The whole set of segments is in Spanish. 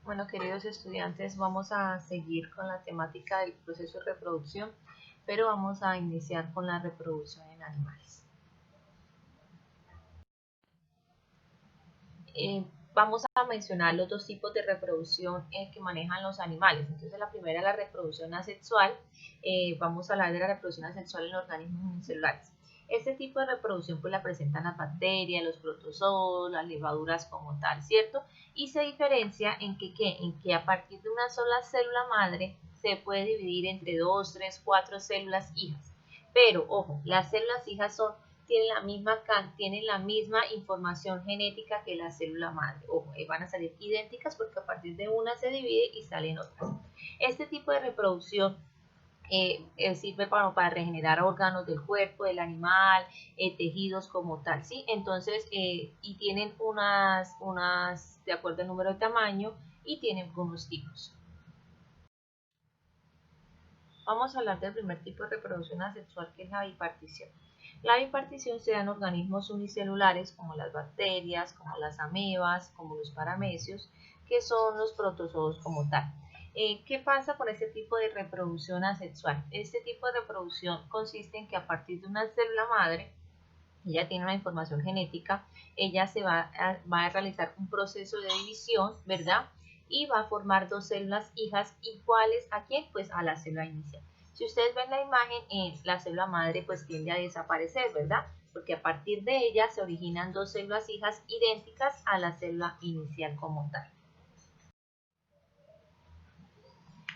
Bueno, queridos estudiantes, vamos a seguir con la temática del proceso de reproducción, pero vamos a iniciar con la reproducción en animales. Vamos a mencionar los dos tipos de reproducción que manejan los animales. Entonces, la primera es la reproducción asexual. Vamos a hablar de la reproducción asexual en organismos unicelulares. Este tipo de reproducción pues la presentan las bacterias, los protozoos, las levaduras como tal, ¿cierto? Y se diferencia en que a partir de una sola célula madre se puede dividir entre 2, 3, 4 células hijas. Pero, ojo, las células hijas tienen la misma información genética que la célula madre. Ojo, van a salir idénticas porque a partir de una se divide y salen otras. Este tipo de reproducción sirve para regenerar órganos del cuerpo del animal, tejidos como tal, ¿sí? Entonces, y tienen de acuerdo al número de tamaño, y tienen unos tipos. Vamos a hablar del primer tipo de reproducción asexual, que es la bipartición. La bipartición se da en organismos unicelulares como las bacterias, como las amebas, como los paramecios, que son los protozoos como tal. ¿Qué pasa con este tipo de reproducción asexual? Este tipo de reproducción consiste en que a partir de una célula madre, ella tiene una información genética, ella va a realizar un proceso de división, ¿verdad? Y va a formar dos células hijas iguales a quién, pues a la célula inicial. Si ustedes ven la imagen, la célula madre pues tiende a desaparecer, ¿verdad? Porque a partir de ella se originan dos células hijas idénticas a la célula inicial como tal.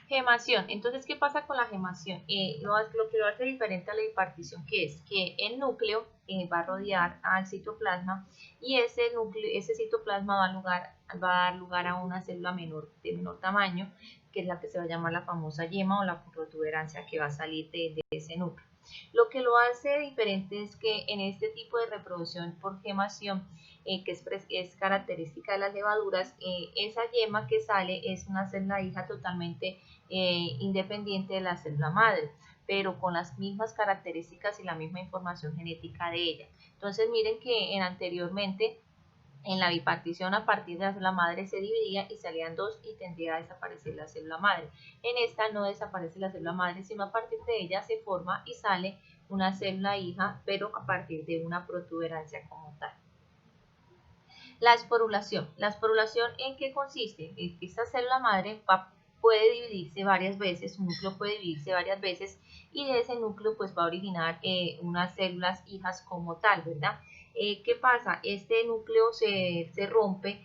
Gemación. Entonces, ¿qué pasa con la gemación? Lo que lo hace diferente a la bipartición, que es que el núcleo va a rodear al citoplasma, y ese citoplasma va a dar lugar a una célula de menor tamaño, que es la que se va a llamar la famosa yema o la protuberancia que va a salir de ese núcleo. Lo que lo hace diferente es que en este tipo de reproducción por gemación, que es característica de las levaduras, esa yema que sale es una célula hija totalmente independiente de la célula madre, pero con las mismas características y la misma información genética de ella. Entonces miren que anteriormente en la bipartición, a partir de la célula madre se dividía y salían dos y tendría a desaparecer la célula madre. En esta no desaparece la célula madre, sino a partir de ella se forma y sale una célula hija, pero a partir de una protuberancia como tal. La esporulación. ¿La esporulación en qué consiste? En que esta célula madre puede dividirse varias veces, un núcleo puede dividirse varias veces, y de ese núcleo pues va a originar unas células hijas como tal, ¿verdad? ¿Qué pasa? Este núcleo se rompe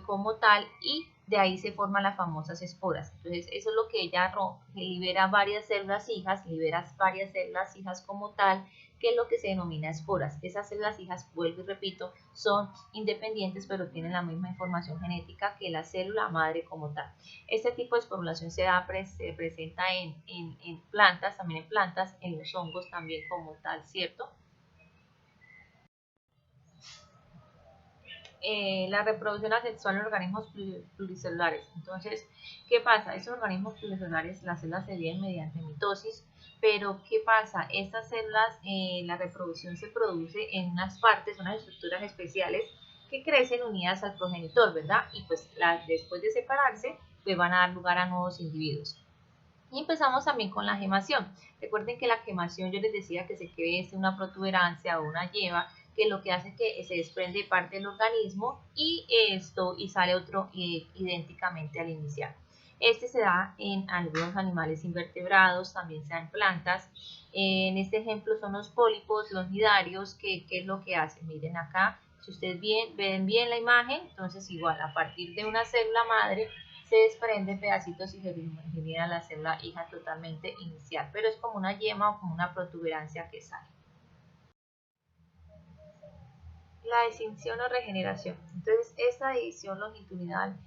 como tal, y de ahí se forman las famosas esporas. Entonces eso es lo que ella libera varias células hijas, como tal, que es lo que se denomina esporas. Esas células hijas, vuelvo y repito, son independientes pero tienen la misma información genética que la célula madre como tal. Este tipo de esporulación se presenta en plantas, también en plantas, en los hongos también como tal, ¿cierto? La reproducción asexual en organismos pluricelulares. Entonces, ¿qué pasa? Estos organismos pluricelulares, las células se dividen mediante mitosis, pero ¿qué pasa? Estas células, la reproducción se produce en unas partes, unas estructuras especiales que crecen unidas al progenitor, ¿verdad? Y pues después de separarse, pues van a dar lugar a nuevos individuos. Y empezamos también con la gemación. Recuerden que la gemación, yo les decía que se crece una protuberancia o una yema, que lo que hace es que se desprende parte del organismo y sale otro idénticamente al inicial. Este se da en algunos animales invertebrados, también se da en plantas. En este ejemplo son los pólipos, los nidarios, ¿qué es lo que hacen? Miren acá, si ustedes ven bien la imagen, entonces igual a partir de una célula madre se desprenden pedacitos y se genera la célula hija totalmente inicial, pero es como una yema o como una protuberancia que sale. La distinción o regeneración. Entonces, esta división longitudinal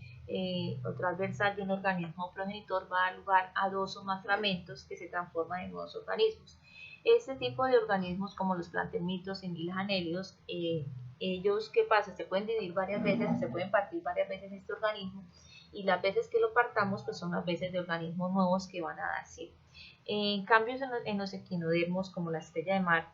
o transversal de un organismo progenitor va a dar lugar a dos o más fragmentos que se transforman en nuevos organismos. Este tipo de organismos, como los plantelmitos y los anélidos, ellos, ¿qué pasa? Se pueden dividir varias veces, se pueden partir varias veces este organismo, y las veces que lo partamos pues son las veces de organismos nuevos que van a dar, ¿sí? En cambio, en los equinodermos, como la estrella de mar,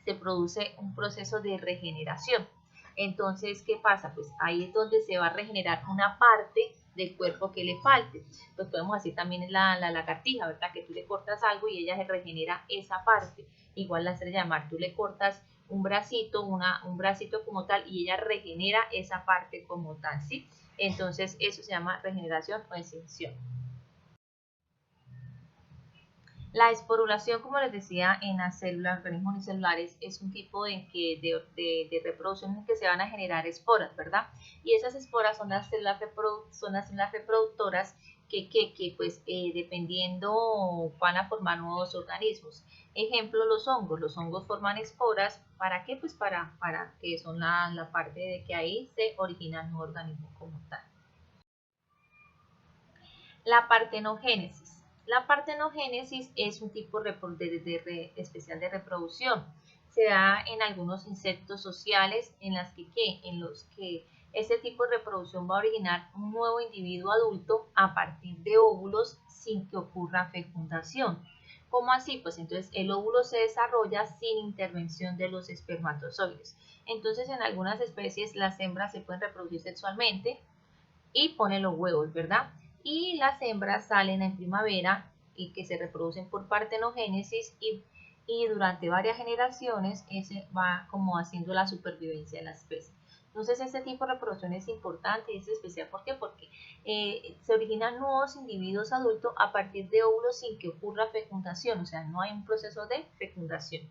se produce un proceso de regeneración. Entonces, ¿qué pasa? Pues ahí es donde se va a regenerar una parte del cuerpo que le falte. Pues podemos decir también en la lagartija, ¿verdad? Que tú le cortas algo y ella se regenera esa parte. Igual la estrella de mar, tú le cortas un bracito, un bracito como tal y ella regenera esa parte como tal, ¿sí? Entonces eso se llama regeneración o extinción. La esporulación, como les decía, en las células, organismos unicelulares, es un tipo de reproducción en que se van a generar esporas, ¿verdad? Y esas esporas son las células, reproductoras que pues, dependiendo, van a formar nuevos organismos. Ejemplo, los hongos. Los hongos forman esporas, ¿para qué? Pues para que son la parte de que ahí se originan nuevos organismos como tal. La partenogénesis. La partenogénesis es un tipo especial de reproducción. Se da en algunos insectos sociales en los que este tipo de reproducción va a originar un nuevo individuo adulto a partir de óvulos sin que ocurra fecundación. ¿Cómo así? Pues entonces el óvulo se desarrolla sin intervención de los espermatozoides. Entonces en algunas especies las hembras se pueden reproducir sexualmente y ponen los huevos, ¿verdad? Y las hembras salen en primavera y que se reproducen por partenogénesis y durante varias generaciones ese va como haciendo la supervivencia de la especie. Entonces este tipo de reproducción es importante y es especial. ¿Por qué? Porque se originan nuevos individuos adultos a partir de óvulos sin que ocurra fecundación, o sea, no hay un proceso de fecundación.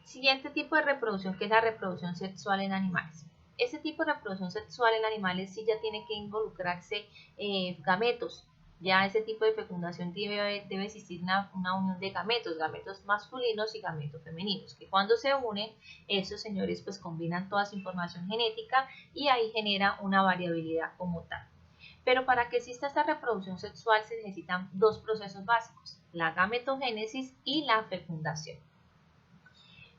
Siguiente tipo de reproducción, que es la reproducción sexual en animales. Este tipo de reproducción sexual en animales sí ya tiene que involucrarse gametos. Ya ese tipo de fecundación debe existir una unión de gametos masculinos y gametos femeninos, que cuando se unen, esos señores pues combinan toda su información genética y ahí genera una variabilidad como tal. Pero para que exista esta reproducción sexual se necesitan dos procesos básicos, la gametogénesis y la fecundación.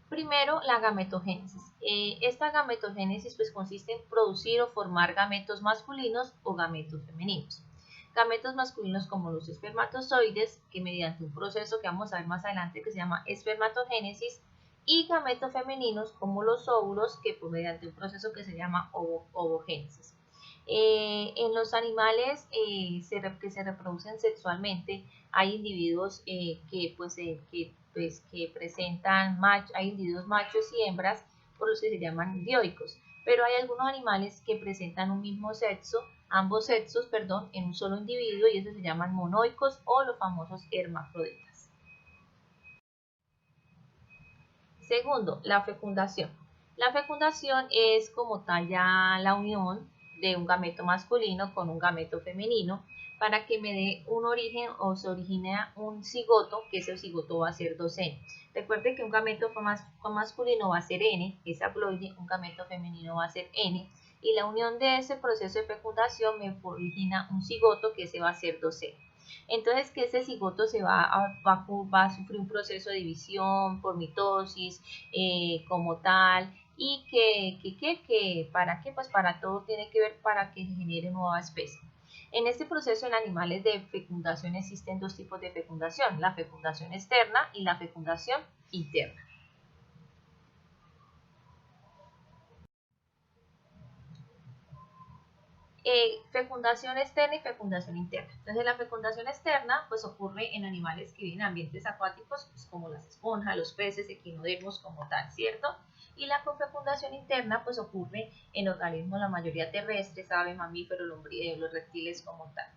Primero, la gametogénesis. Esta gametogénesis pues, consiste en producir o formar gametos masculinos o gametos femeninos. Gametos masculinos como los espermatozoides, que mediante un proceso que vamos a ver más adelante que se llama espermatogénesis, y gametos femeninos como los óvulos, que pues, mediante un proceso que se llama ovogénesis. En los animales que se reproducen sexualmente hay individuos que presentan hay individuos machos y hembras por los que se llaman dioicos, pero hay algunos animales que presentan un mismo sexo, ambos sexos, perdón, en un solo individuo y esos se llaman monoicos o los famosos hermafroditas. Segundo, la fecundación. La fecundación es como tal ya la unión de un gameto masculino con un gameto femenino para que me dé un origen o se origine un cigoto, que ese cigoto va a ser 2N. Recuerde que un gameto masculino va a ser N, es haploide, un gameto femenino va a ser N, y la unión de ese proceso de fecundación me origina un cigoto que ese va a ser 2N. Entonces que ese cigoto va a sufrir un proceso de división por mitosis como tal y ¿para qué? Pues para todo tiene que ver para que se genere nueva especie. En este proceso en animales de fecundación existen dos tipos de fecundación, la fecundación externa y la fecundación interna. Fecundación externa y fecundación interna. Entonces la fecundación externa pues ocurre en animales que viven en ambientes acuáticos pues, como las esponjas, los peces, equinodermos como tal, ¿cierto? Y la fecundación interna pues ocurre en organismos la mayoría terrestres, aves, mamíferos, los reptiles como tal.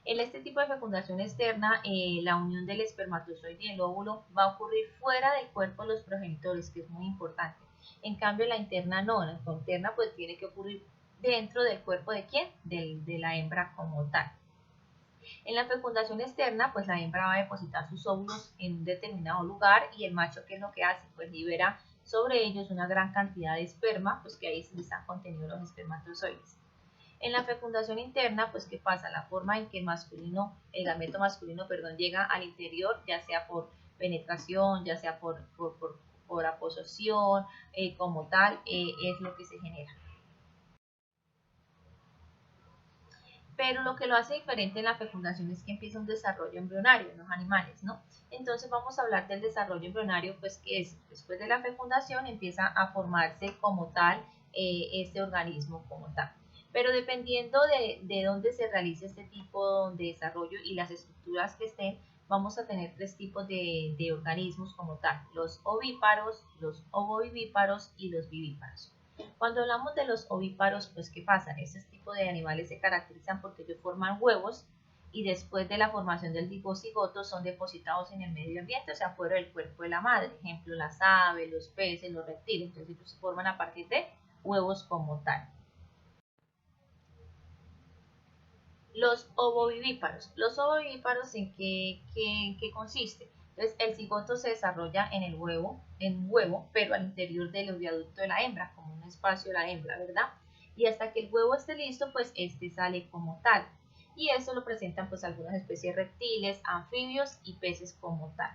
En este tipo de fecundación externa, la unión del espermatozoide y el óvulo va a ocurrir fuera del cuerpo de los progenitores, que es muy importante. En cambio, la interna no, la interna pues tiene que ocurrir dentro del cuerpo de quién, de la hembra como tal. En la fecundación externa, pues la hembra va a depositar sus óvulos en un determinado lugar y el macho, ¿qué es lo que hace? Pues libera sobre ellos una gran cantidad de esperma, pues que ahí están contenidos los espermatozoides. En la fecundación interna, pues ¿qué pasa? La forma en que el gameto masculino, llega al interior, ya sea por penetración, ya sea por aposición, como tal, es lo que se genera. Pero lo que lo hace diferente en la fecundación es que empieza un desarrollo embrionario en los animales, ¿no? Entonces vamos a hablar del desarrollo embrionario, pues que es después de la fecundación empieza a formarse como tal este organismo como tal. Pero dependiendo de dónde se realice este tipo de desarrollo y las estructuras que estén, vamos a tener tres tipos de organismos como tal: los ovíparos, los ovovivíparos y los vivíparos. Cuando hablamos de los ovíparos, pues ¿qué pasa? Este tipo de animales se caracterizan porque ellos forman huevos y después de la formación del digocigoto son depositados en el medio ambiente, o sea, fuera del cuerpo de la madre. Ejemplo, las aves, los peces, los reptiles. Entonces ellos se forman a partir de huevos como tal. Los ovovivíparos. Los ovovivíparos, ¿en qué consiste? Entonces, el cigoto se desarrolla en un huevo, pero al interior del oviaducto de la hembra, como un espacio de la hembra, ¿verdad? Y hasta que el huevo esté listo, pues este sale como tal. Y eso lo presentan pues algunas especies de reptiles, anfibios y peces como tal.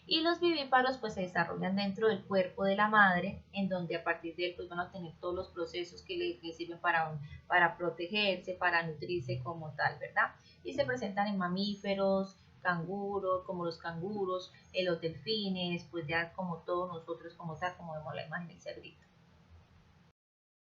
Y los vivíparos pues se desarrollan dentro del cuerpo de la madre, en donde a partir de él pues van a tener todos los procesos que le sirven para protegerse, para nutrirse como tal, ¿verdad? Y se presentan en mamíferos, canguros, como los canguros, los delfines, pues ya como todos nosotros como tal, como vemos la imagen del cerdito.